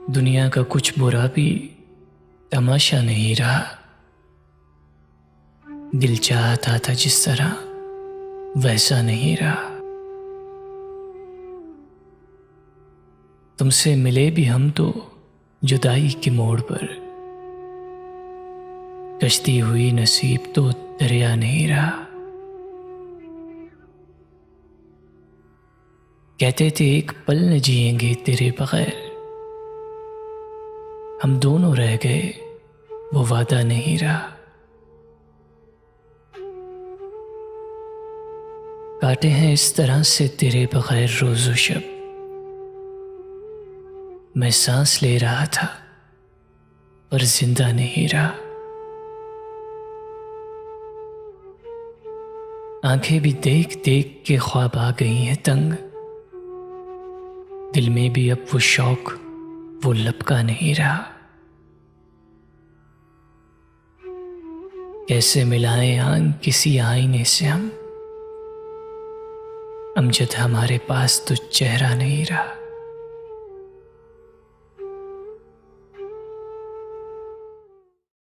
दुनिया का कुछ बुरा भी तमाशा नहीं रहा। दिल चाहता था जिस तरह वैसा नहीं रहा। तुमसे मिले भी हम तो जुदाई के मोड़ पर, कश्ती हुई नसीब तो दरिया नहीं रहा। कहते थे एक पल न जिएंगे तेरे बगैर, हम दोनों रह गए वो वादा नहीं रहा। काटे हैं इस तरह से तेरे बगैर रोज़ो शब, मैं सांस ले रहा था पर जिंदा नहीं रहा। आंखें भी देख देख के ख्वाब आ गई हैं तंग, दिल में भी अब वो शौक वो लपका नहीं रहा। कैसे मिलाएं आंख किसी आईने से हम, अमजद हमारे पास तो चेहरा नहीं रहा।